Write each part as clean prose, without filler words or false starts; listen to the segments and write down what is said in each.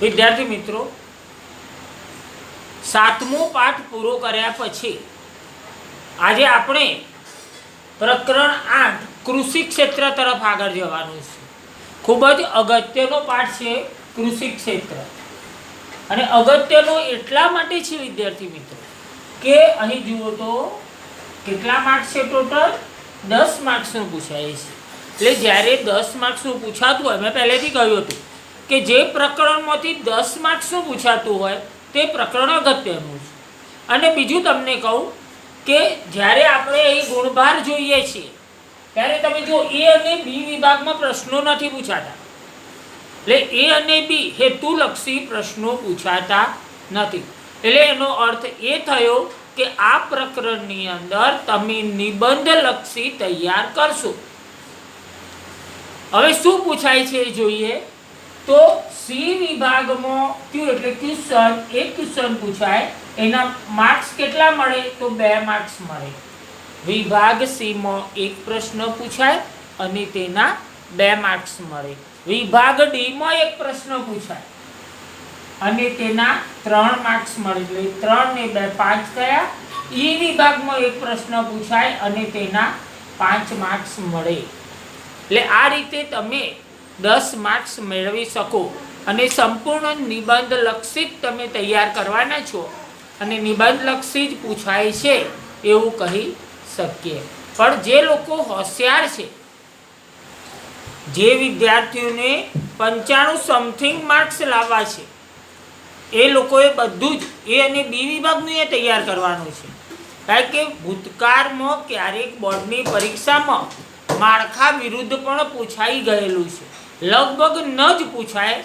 विद्यार्थी मित्रों, सातमो पाठ पूरो कर्या पछी आज आपणे प्रकरण 8 कृषि क्षेत्र तरफ आगळ जवानुं छे। खूब ज अगत्यनो पाठ छे कृषि क्षेत्र। अने अगत्यनो एटला माटे छे विद्यार्थी मित्रों के अहीं जुओ तो केटला मार्क्स छे, टोटल 10 मार्क्सनुं पूछाय छे। એટલે જ્યારે 10 માર્ક્સનું પૂછાતું હોય, મેં પહેલેથી કહ્યું હતું કે જે પ્રકરણમાંથી 10 માર્ક્સનું પૂછાતું હોય તે પ્રકરણ અગત્યનું છે। અને બીજું તમને કહું કે જ્યારે આપણે અહીં ગુણભાર જોઈએ છીએ ત્યારે તમે જો એ અને બી વિભાગમાં પ્રશ્નો નથી પૂછાતા, એટલે એ અને બી હેતુલક્ષી પ્રશ્નો પૂછાતા નથી। એટલે એનો અર્થ એ થયો કે આ પ્રકરણની અંદર તમે નિબંધલક્ષી તૈયાર કરશો। હવે શું પૂછાય છે જોઈએ તો સી વિભાગમાં ક્યુ એટલે ક્વેશ્ચન, એક ક્વેશ્ચન પૂછાય, એના માર્ક્સ કેટલા મળે તો 2 માર્ક્સ મળે। વિભાગ સી માં એક પ્રશ્ન પૂછાય અને તેના 2 માર્ક્સ મળે। વિભાગ ડી માં એક પ્રશ્ન પૂછાય અને તેના 3 માર્ક્સ મળે, એટલે 3 ને 2 5 થયા। ઈ વિભાગમાં એક પ્રશ્ન પૂછાય અને તેના 5 માર્ક્સ મળે। એટલે આ રીતે તમે 10 માર્ક્સ મેળવી શકો અને સંપૂર્ણ નિબંધ લક્ષિત તમે તૈયાર કરવાના છો અને નિબંધ લક્ષી જ પૂછાય છે એવું કહી શકીએ। પણ જે લોકો હોશિયાર છે, જે વિદ્યાર્થીઓને 95 સમથિંગ માર્ક્સ લાવવા છે એ લોકોએ બધું જ એ અને બી વિભાગનું એ તૈયાર કરવાનું છે। કારણ કે ભૂતકાળમાં ક્યારેક બોર્ડની પરીક્ષામાં માળખા વિરુદ્ધ પણ પૂછાઈ ગયેલું છે। લગભગ ન જ પૂછાય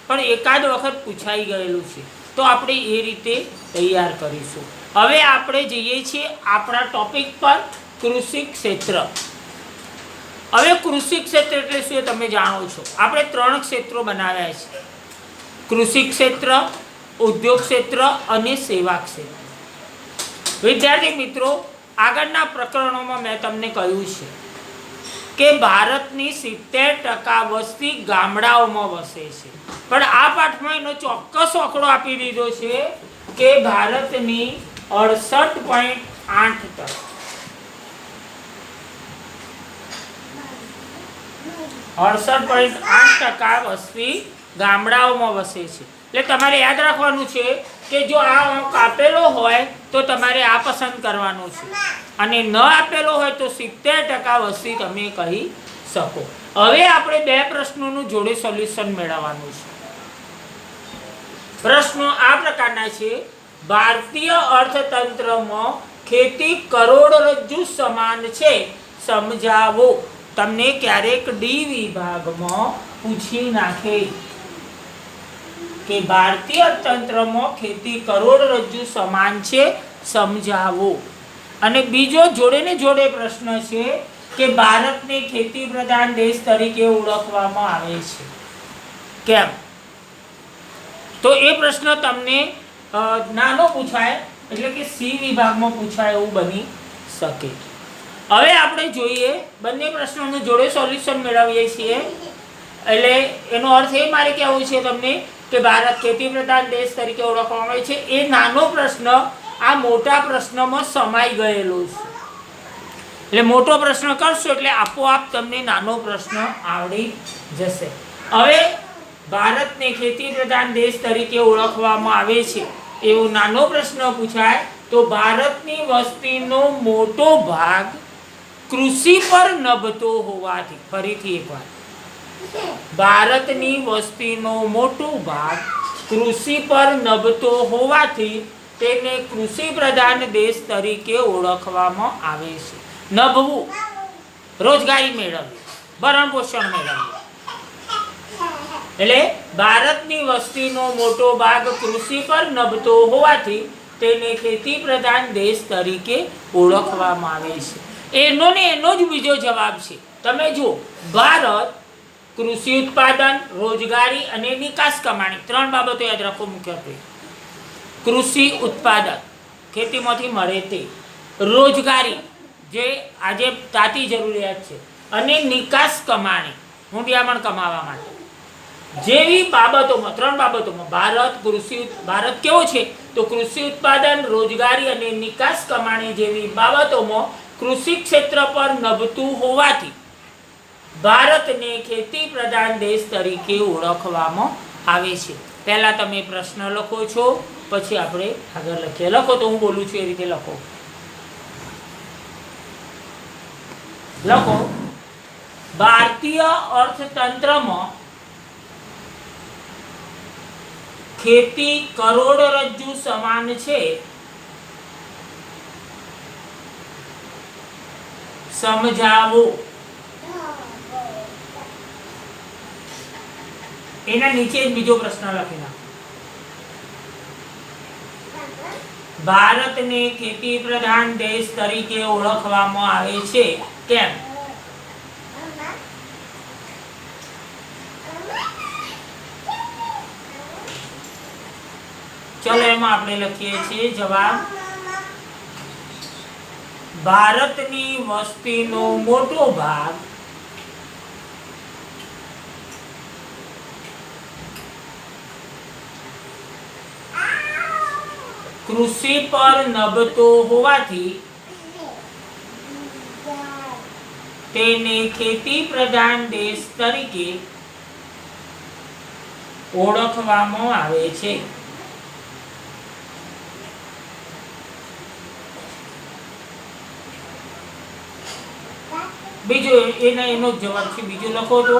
પણ એકાદ વખત પૂછાઈ ગયેલું છે, તો આપણે એ રીતે તૈયાર કરીશું। હવે આપણે જઈએ છીએ આપણા ટોપિક પર, કૃષિ ક્ષેત્ર। હવે કૃષિ ક્ષેત્ર એટલે શું તમે જાણો છો। આપણે 3 ક્ષેત્રો બનાવ્યા છે, કૃષિ ક્ષેત્ર, ઉદ્યોગ ક્ષેત્ર અને સેવા ક્ષેત્ર। વિદ્યાર્થી મિત્રો, આગળના પ્રકરણોમાં મેં તમને કહ્યું છે કે ભારતની 70% વસ્તી ગામડાઓમાં વસે છે, પણ આ પાઠમાં એનો ચોક્કસ આંકડો આપી દીધો છે કે ભારતની 68.8% 68.8% વસ્તી ગામડાઓમાં વસે છે। એટલે તમારે યાદ રાખવાનું છે કે જો આ અંક આપેલો હોય તો તમારે આ પસંદ કરવાનું છે અને ન આપેલો હોય તો 70% વસ્તી તમે કહી શકો। હવે આપણે 2 પ્રશ્નોનું જોડે સોલ્યુશન મેળવવાનું છે। પ્રશ્નો આ પ્રકારના છે, ભારતીય અર્થતંત્રમાં ખેતી કરોડરજ્જુ સમાન છે, સમજાવો। તમને ક્યારેક ડી વિભાગમાં પૂછી નાખે કે ભારતીય અર્થતંત્રમાં ખેતી કરોડરજ્જુ સમાન છે, સમજાવો। અને બીજો જોડે ને જોડે પ્રશ્ન છે કે ભારતને ખેતી પ્રધાન દેશ તરીકે ઓળખવામાં આવે છે, કેમ? તો એ પ્રશ્ન તમને નાનો પૂછાય એટલે કે સી વિભાગમાં પૂછાય એવું બની શકે। હવે આપણે જોઈએ બંને પ્રશ્નોનું જોડે સોલ્યુશન મેળવીએ છીએ। એટલે એનો અર્થ એ મારે કહેવું છે તમને કે ભારત ખેતી પ્રધાન દેશ તરીકે ઓળખવામાં આવે છે, એ નાનો પ્રશ્ન આ મોટા પ્રશ્નમાં સમાઈ ગયેલો છે। એટલે મોટો પ્રશ્ન કરશો એટલે આપોઆપ તમને નાનો પ્રશ્ન આવડી જશે। હવે ભારતને ખેતી પ્રધાન દેશ તરીકે ઓળખવામાં આવે છે એવો નાનો પ્રશ્ન પૂછાય તો ભારતની વસ્તીનો મોટો ભાગ કૃષિ પર નભતો હોવાથી, ફરીથી એકવાર, ભારતની વસ્તીનો મોટો ભાગ કૃષિ પર નભતો હોવાથી તેને કૃષિ પ્રધાન દેશ તરીકે ઓળખવામાં આવે છે। નભવું, રોજગારી મેળવવી, ભરણ પોષણ મેળવવું। એટલે ભારતની વસ્તીનો મોટો ભાગ કૃષિ પર નભતો હોવાથી તેને ખેતી પ્રધાન દેશ તરીકે ઓળખવામાં આવે છે। એનો ને એનો જ બીજો જવાબ છે। તમે જુઓ, ભારત કૃષિ ઉત્પાદન, રોજગારી અને નિકાસ કમાણી 3 બાબતો યાદ રાખો મુખ્યત્વે। કૃષિ ઉત્પાદન ખેતીમાંથી મળે તે, રોજગારી જે આજે તાતી જરૂરિયાત છે, અને નિકાસ કમાણી મૂંડિયામણ કમાવા માટે। જેવી બાબતોમાં, 3 બાબતોમાં ભારત કેવો છે તો કૃષિ ઉત્પાદન, રોજગારી અને નિકાસ કમાણી જેવી બાબતોમાં કૃષિ ક્ષેત્ર પર નભતું હોવાથી ભારતને ખેતી પ્રધાન દેશ તરીકે ઓળખવામાં આવે છે. પહેલા તમે પ્રશ્ન લખો છો, પછી આપણે આગળ લખીએ. લખો તો હું બોલું છું એ રીતે લખો. લખો, ભારતીય અર્થતંત્રમાં ખેતી કરોડરજ્જુ સમાન છે. સમજાવો. એના નીચે બીજો પ્રશ્ન લખી નાખો. ભારતને ખેતી પ્રધાન દેશ તરીકે ઓળખવામાં આવે છે કેમ? ચલો એમાં આપણે લખીએ છીએ જવાબ. ભારતની વસ્તીનો મોટો ભાગ કૃષિ પર નભતો હોવાથી તેને ખેતી પ્રધાન દેશ તરીકે ઓળખવામાં આવે છે. બીજો એનો જવાબ છે. બીજું લખો તો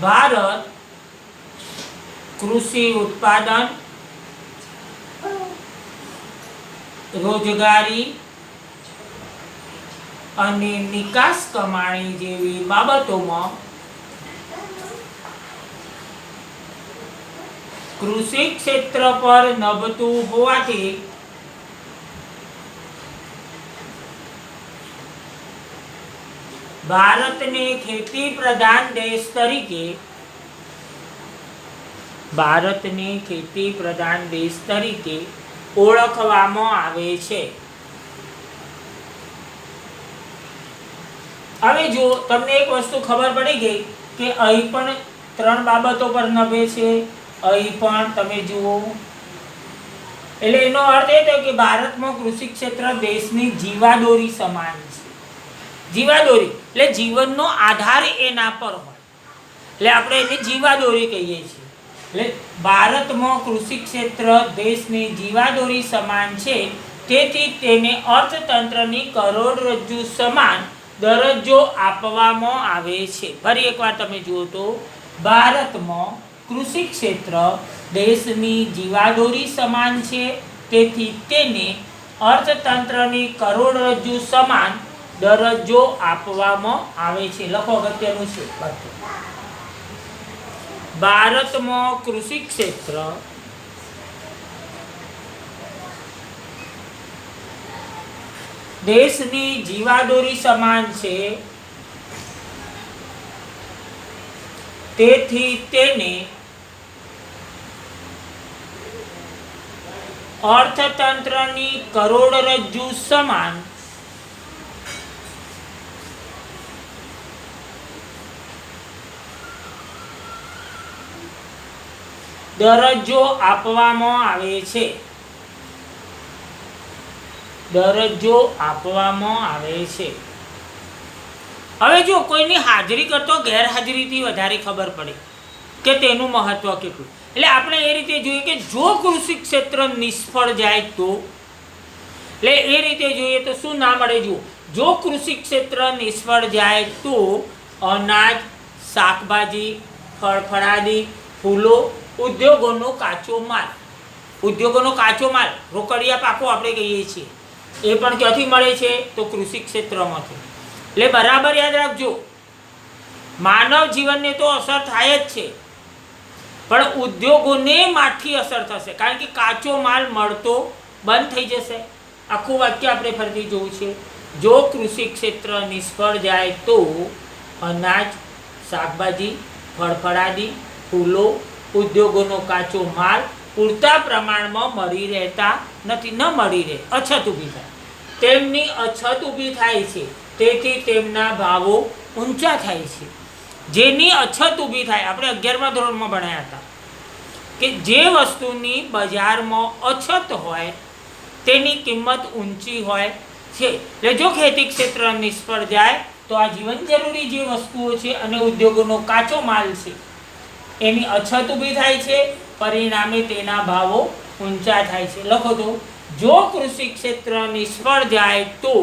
ભારત કૃષિ ઉત્પાદન, રોજગારી અને નિકાસ કમાણી જેવી બાબતોમાં કૃષિ ક્ષેત્ર પર નભતું હોવાથી ભારતને ખેતી પ્રધાન દેશ તરીકે ઓળખવામાં આવે છે. હવે જો તમને એક વસ્તુ ખબર પડી ગઈ કે અહીં પણ 3 બાબતો પર નભે છે, અહીં પણ તમે જુઓ, એટલે એનો અર્થ એ થયો કે ભારતમાં કૃષિ ક્ષેત્ર દેશની જીવાદોરી સમાન છે. જીવાદોરી એટલે જીવનનો આધાર એના પર હોય, એટલે આપણે એને જીવાદોરી કહીએ છીએ. એટલે ભારતમાં કૃષિ ક્ષેત્ર દેશની જીવાદોરી સમાન છે, તેથી તેને અર્થતંત્રની કરોડરજ્જુ સમાન દરજ્જો આપવામાં આવે છે. ફરી એકવાર તમે જુઓ તો ભારતમાં કૃષિ ક્ષેત્ર દેશની જીવાદોરી સમાન છે, તેથી તેને અર્થતંત્રની કરોડરજ્જુ સમાન દરજ્જો આપવામાં આવે છે. લખો, અગત્યનું છે. ભારતમાં કૃષિ ક્ષેત્ર દેશની જીવાદોરી સમાન છે, તેથી તેને અર્થતંત્રની કરોડરજ્જુ સમાન દરજ્જો આપવામાં આવે છે. હવે જો કોઈની હાજરી કરતો ગેરહાજરીથી વધારે ખબર પડે કે તેનું મહત્વ કેટલું, એટલે આપણે એ રીતે જોઈએ કે જો કૃષિ ક્ષેત્ર નિષ્ફળ જાય તો, એટલે એ રીતે જોઈએ તો શું ના મળે. જો કૃષિ ક્ષેત્ર નિષ્ફળ જાય તો અનાજ, શાકભાજી, ફળફળાદી, ફૂલો, ઉદ્યોગોનો કાચો માલ, રોકડિયા પાકો આપણે કહીએ છીએ, એ પણ ક્યાંથી મળે છે તો કૃષિ ક્ષેત્રમાંથી. એટલે બરાબર યાદ રાખજો, માનવ જીવનને તો અસર થાય જ છે, પણ ઉદ્યોગોને માઠી અસર થશે, કારણ કે કાચો માલ મળતો બંધ થઈ જશે. આખું વાક્ય આપણે ફરીથી જોવું છે. જો કૃષિ ક્ષેત્ર નિષ્ફળ જાય તો અનાજ, શાકભાજી, ફળફળાદી, ફૂલો, ઉદ્યોગોનો કાચો માલ પૂરતા પ્રમાણમાં મળી રહેતા નથી, ન મળી રહે, અછત ઊભી થાય. તેમની અછત ઊભી થાય છે, તેથી તેમના ભાવો ઊંચા થાય છે. જેની અછત ઊભી થાય, આપણે 11મા ધોરણમાં ભણ્યા હતા કે જે વસ્તુની બજારમાં અછત હોય તેની કિંમત ઊંચી હોય છે. એટલે જો ખેતી ક્ષેત્ર નિષ્ફળ જાય તો આ જીવન જરૂરી જે વસ્તુઓ છે અને ઉદ્યોગોનો કાચો માલ છે એની અછત ઊભી થાય છે, પરિણામે તેના ભાવો ઊંચા થાય છે. લખો તો, જો કૃષિ ક્ષેત્ર નિષ્ફળ જાય તો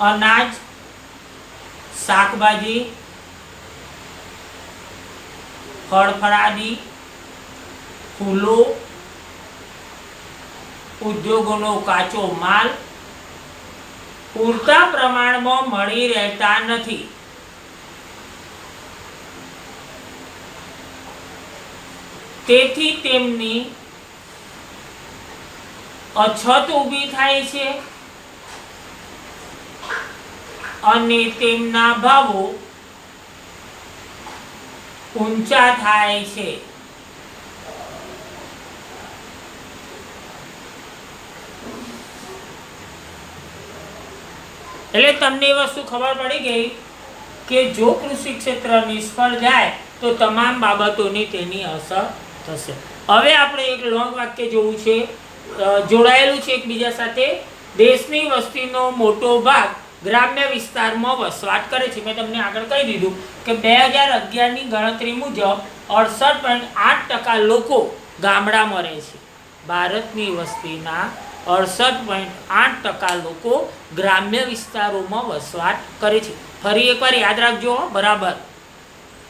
અનાજ, શાકભાજી, ફળફળાદી, ફૂલો, ઉદ્યોગોનો કાચો માલ પૂરતા પ્રમાણમાં મળી રહેતા નથી. તેથી તેમની અછત ઊભી થાય છે અને તેમના ભાવો ઊંચા થાય છે. એટલે તમને એ વસ્તુ ખબર પડી ગઈ કે જો કૃષિ ક્ષેત્ર નિષ્ફળ જાય તો તમામ બાબતોની તેની અસર થશે. હવે આપણે એક લોંગ વાક્ય જોવું છે, જોડાયેલું છે એકબીજા સાથે. દેશની વસ્તીનો મોટો ભાગ ગ્રામ્ય વિસ્તારમાં વસવાટ કરે છે. મેં તમને આગળ કહી દીધું કે 2011ની ગણતરી મુજબ 68.8% લોકો ગામડામાં રહે છે. ભારતની વસ્તીના 68.8% લોકો ગ્રામ્ય વિસ્તારોમાં વસવાટ કરે છે. ફરી એકવાર યાદ રાખજો બરાબર.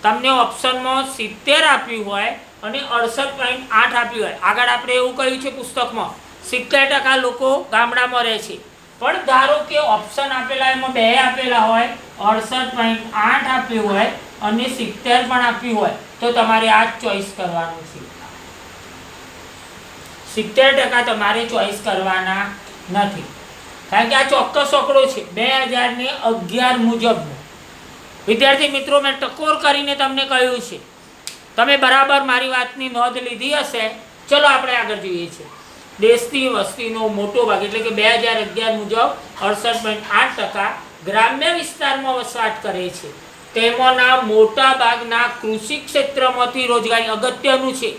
તમને ઓપ્શનમાં 70 આપ્યું હોય અને 68.8 આપ્યું હોય. આગળ આપણે એવું કહ્યું છે પુસ્તકમાં 70% લોકો ગામડામાં રહે છે, પણ ધારો કે ઓપ્શન આપેલા એમાં 2 આપેલા હોય, 68.8 આપ્યું હોય અને 70 પણ આપ્યું હોય, તો તમારે આ ચોઈસ કરવાનું છે. 70% તમારે ચોઈસ કરવાના નથી, કારણ કે આ ચોક્કસ આંકડો છે 2011 મુજબનો. વિદ્યાર્થી મિત્રો, મેં ટકોર કરીને તમને કહ્યું છે, તમે બરાબર મારી વાતની નોંધ લીધી હશે. ચલો આપણે આગળ જોઈએ છીએ. દેશની વસ્તીનો મોટો ભાગ એટલે કે 2011 મુજબ 68.8% ગ્રામ્ય વિસ્તારમાં વસવાટ કરે છે. તેમાંના મોટા ભાગના કૃષિ ક્ષેત્રમાંથી રોજગારી, અગત્યનું છે,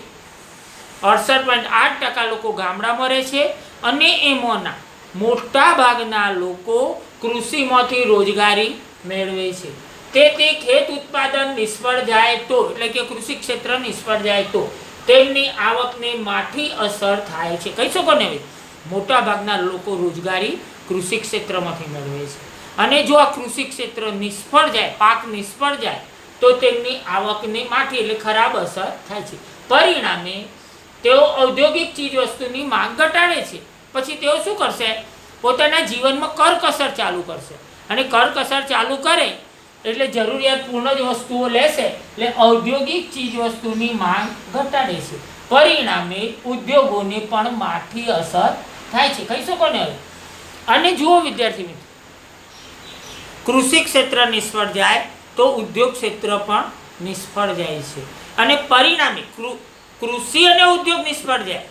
68.8% લોકો ગામડામાં રહે છે અને એમાંના મોટા ભાગના લોકો કૃષિમાંથી રોજગારી મેળવે છે. તેથી ખેત ઉત્પાદન નિષ્ફળ જાય તો, એટલે કે કૃષિ ક્ષેત્ર નિષ્ફળ જાય તો તેમની આવકને માઠી અસર થાય છે. કહી શકો ને, મોટા ભાગના લોકો રોજગારી કૃષિ ક્ષેત્રમાંથી મેળવે છે અને જો આ કૃષિ ક્ષેત્ર નિષ્ફળ જાય, પાક નિષ્ફળ જાય તો તેમની આવકને માઠી એટલે ખરાબ અસર થાય છે. પરિણામે તેઓ ઔદ્યોગિક ચીજ વસ્તુની માંગ ઘટાડે છે. પછી તેઓ શું કરશે? પોતાના જીવનમાં કરકસર ચાલુ કરશે અને કરકસર ચાલુ કરે એટલે જરૂરિયાત પૂર્ણ જ વસ્તુઓ લેશે, એટલે ઔદ્યોગિક ચીજ વસ્તુની માંગ ઘટાડે છે. પરિણામે ઉદ્યોગોને પણ માઠી અસર થાય છે. કહી શકો ને. અને જુઓ વિદ્યાર્થી મિત્રો, કૃષિ ક્ષેત્ર નિષ્ફળ જાય તો ઉદ્યોગ ક્ષેત્ર પણ નિષ્ફળ જાય છે અને પરિણામે કૃષિ અને ઉદ્યોગ નિષ્ફળ જાય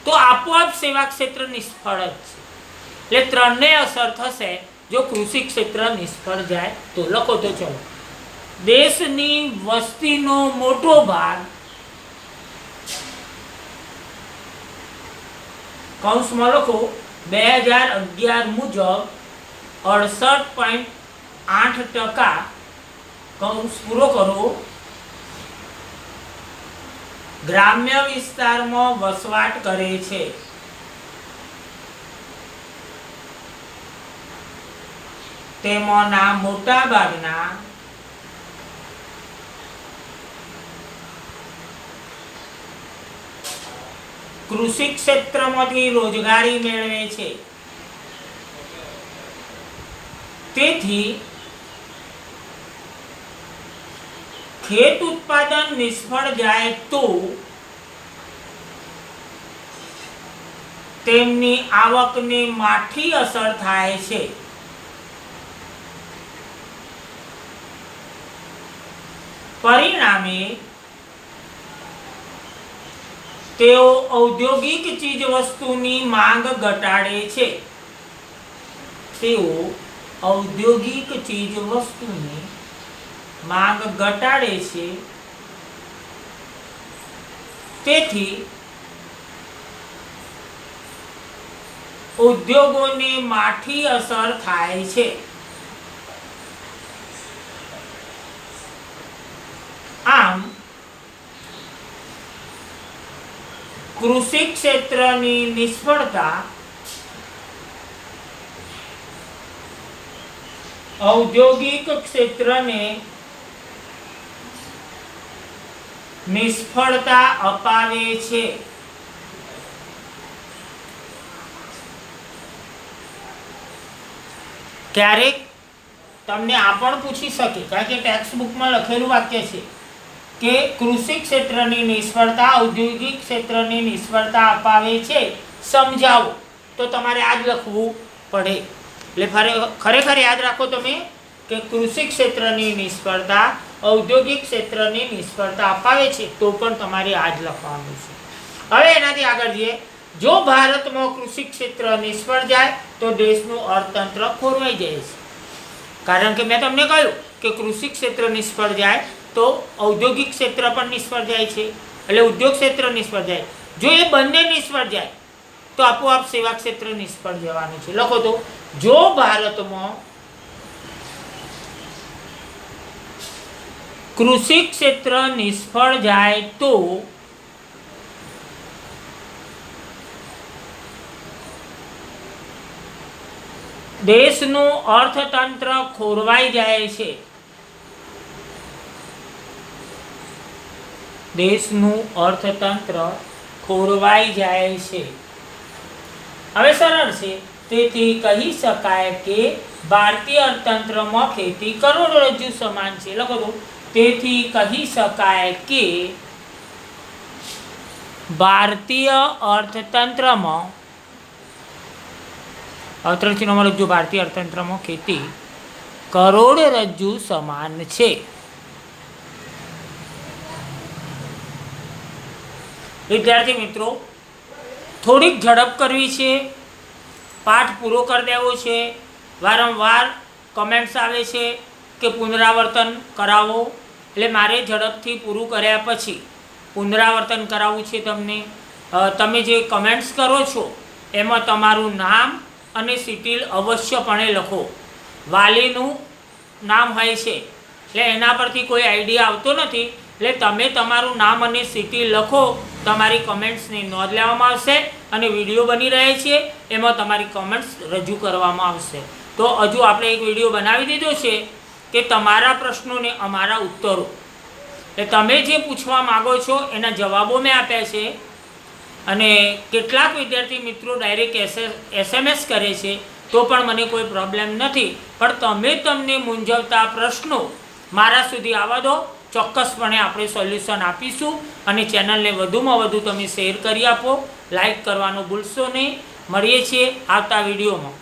તો આપોઆપ સેવા ક્ષેત્ર નિષ્ફળ જ છે. એટલે ત્રણને અસર થશે જો કૃષિ ક્ષેત્ર નિષ્ફળ જાય તો. લખો તો ચલો, દેશની વસ્તીનો મોટો ભાગ કૌંસમાં લખો 2011 મુજબ 68.8% કૌંસ પૂરો કરો ગ્રામ્ય વિસ્તારમાં વસવાટ કરે છે. તેમાંના મોટા ભાગના કૃષિ ક્ષેત્રમાંથી રોજગારી મેળવે છે. તેથી ખેત ઉત્પાદન નિષ્ફળ જાય તો તેમની આવકને માઠી અસર થાય છે. પરિણામે તેઓ ઔદ્યોગિક ચીજ વસ્તુની માંગ ઘટાડે છે. તેઓ ઔદ્યોગિક ચીજવસ્તુની માંગ ઘટાડે છે, તેથી ઉદ્યોગોને માઠી અસર થાય છે। આમ કૃષિ ક્ષેત્રની નિષ્ફળતા ઔદ્યોગિક ક્ષેત્રને નિષ્ફળતા અપાવે છે। ક્યારેક તમને આ પણ પૂછી શકે, કારણ કે ટેક્સ્ટ બુકમાં લખેલું વાક્ય છે કે કૃષિ ક્ષેત્રની નિષ્ફળતા ઔદ્યોગિક ક્ષેત્રની નિષ્ફળતા અપાવે છે, સમજાવો। તો તમારે આ જ લખવું પડે। એટલે ખરેખર યાદ રાખો તમે કે કૃષિ ક્ષેત્રની નિષ્ફળતા ઔદ્યોગિક ક્ષેત્રની નિષ્ફળતા અપાવે છે, તો પણ તમારે આ જ લખવાનું છે। હવે એનાથી આગળ જઈએ। જો ભારતમાં કૃષિ ક્ષેત્ર નિષ્ફળ જાય તો દેશનું અર્થતંત્ર ખોરવાઈ જાય છે, કારણ કે મેં તમને કહ્યું કે કૃષિ ક્ષેત્ર નિષ્ફળ જાય તો ઔદ્યોગિક ક્ષેત્ર પણ નિષ્ફળ જાય છે, એટલે ઉદ્યોગ ક્ષેત્ર નિષ્ફળ જાય। જો એ બંને નિષ્ફળ જાય તો આપોઆપ સેવા ક્ષેત્ર નિષ્ફળ જવાનું છે। લખો તો, જો ભારતમાં કૃષિ ક્ષેત્ર નિષ્ફળ જાય તો દેશનું અર્થતંત્ર ખોરવાઈ જાય છે। દેશનું અર્થતંત્ર ખોરવાઈ જાય છે। હવે સરળ છે। તેથી કહી શકાય કે ભારતીય અર્થતંત્રમાં ખેતી કરોડરજ્જુ સમાન છે। લખો તો, તેથી કહી શકાય કે ભારતીય અર્થતંત્રમાં ભારતીય અર્થતંત્રમાં ખેતી કરોડરજ્જુ સમાન છે। વિદ્યાર્થી મિત્રો, થોડીક ઝડપ કરવી છે, પાઠ પૂરો કરી દેવો છે। વારંવાર કમેન્ટ્સ આવે છે કે પુનરાવર્તન કરાવો, એટલે મારે ઝડપથી પૂરું કર્યા પછી પુનરાવર્તન કરાવવું છે તમને। તમે જે કમેન્ટ્સ કરો છો એમાં તમારું નામ અને સિટી અવશ્યપણે લખો। વાલીનું નામ હોય છે એટલે એના પરથી કોઈ આઈડિયા આવતો નથી, એટલે તમે તમારું નામ અને સિટી લખો। તમારી કમેન્ટ્સની નોંધ લેવામાં આવશે અને વિડીયો બની રહે છે એમાં તમારી કમેન્ટ્સ રજૂ કરવામાં આવશે। તો હજુ આપણે એક વિડીયો બનાવી દીધો છે કે તમારા પ્રશ્નોને અમારા ઉત્તરો, એટલે તમે જે પૂછવા માગો છો એના જવાબો મેં આપ્યા છે। અને કેટલાક વિદ્યાર્થી મિત્રો ડાયરેક્ટ SMS કરે છે તો પણ મને કોઈ પ્રોબ્લેમ નથી, પણ તમને મૂંઝવતા પ્રશ્નો મારા સુધી આવવા દો। ચોક્કસપણે આપણે સોલ્યુશન આપીશું અને ચેનલને વધુમાં વધુ તમે શેર કરી આપો, લાઈક કરવાનું ભૂલશો નહીં। મળીએ છીએ આવતા વિડીયોમાં।